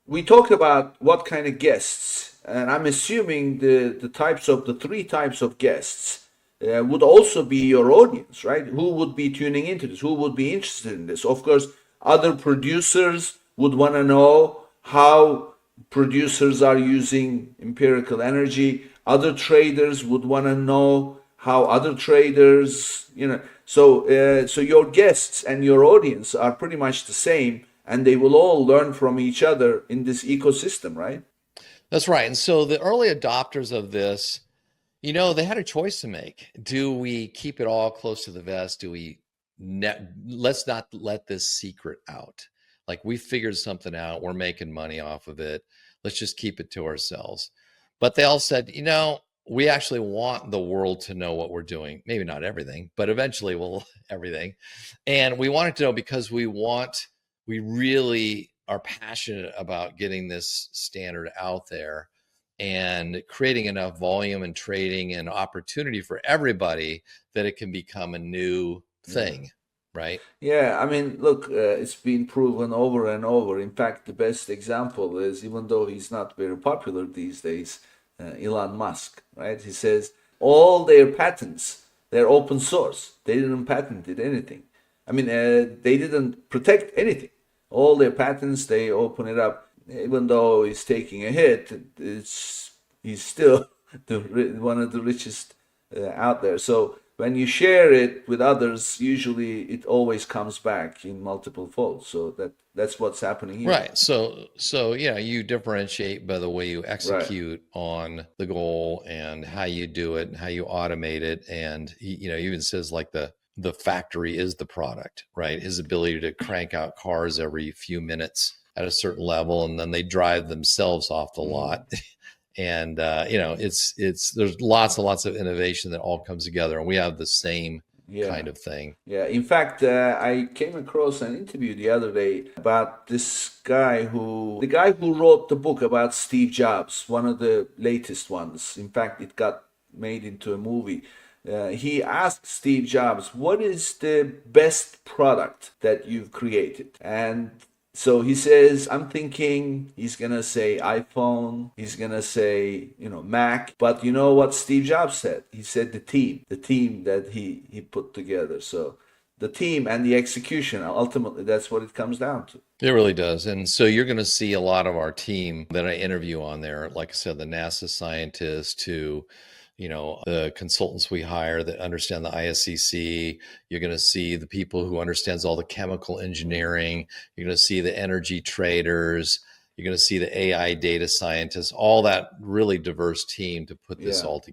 we talked about what kind of guests, and I'm assuming the three types of guests would also be your audience, right? Who would be tuning into this? Who would be interested in this? Of course, other producers would want to know how producers are using empirical energy. Other traders would want to know how other traders, so your guests and your audience are pretty much the same, and they will all learn from each other in this ecosystem, right? That's right. And so the early adopters of this, they had a choice to make. Do we keep it all close to the vest? Do we let's not let this secret out. Like, we figured something out. We're making money off of it. Let's just keep it to ourselves. But they all said, we actually want the world to know what we're doing. Maybe not everything, but eventually we'll everything. And we want it to know because we really are passionate about getting this standard out there and creating enough volume and trading and opportunity for everybody that it can become a new thing, right? Yeah, I mean, look, it's been proven over and over. In fact, the best example is, even though he's not very popular these days, Elon Musk, right? He says all their patents, they're open source. They didn't patented anything. I mean, they didn't protect anything. All their patents, they open it up. Even though he's taking a hit, he's still one of the richest out there. So when you share it with others, usually it always comes back in multiple folds. So that's what's happening here. Right. So yeah, you differentiate by the way you Right. execute on the goal and how you do it and how you automate it. And he even says, like, the factory is the product, right? His ability to crank out cars every few minutes at a certain level, and then they drive themselves off the lot. And it's there's lots and lots of innovation that all comes together, and we have the same Yeah. kind of thing. Yeah, in fact, I came across an interview the other day about the guy who wrote the book about Steve Jobs, one of the latest ones. In fact, it got made into a movie. He asked Steve Jobs, "What is the best product that you've created?" And so he says, I'm thinking he's gonna say iPhone, he's gonna say, Mac. But you know what Steve Jobs said? He said the team that he put together. So the team and the execution, ultimately, that's what it comes down to. It really does. And so you're going to see a lot of our team that I interview on there. Like I said, the NASA scientists to, the consultants we hire that understand the ISCC. You're going to see the people who understands all the chemical engineering. You're going to see the energy traders. You're going to see the AI data scientists, all that really diverse team to put this Yeah. all together.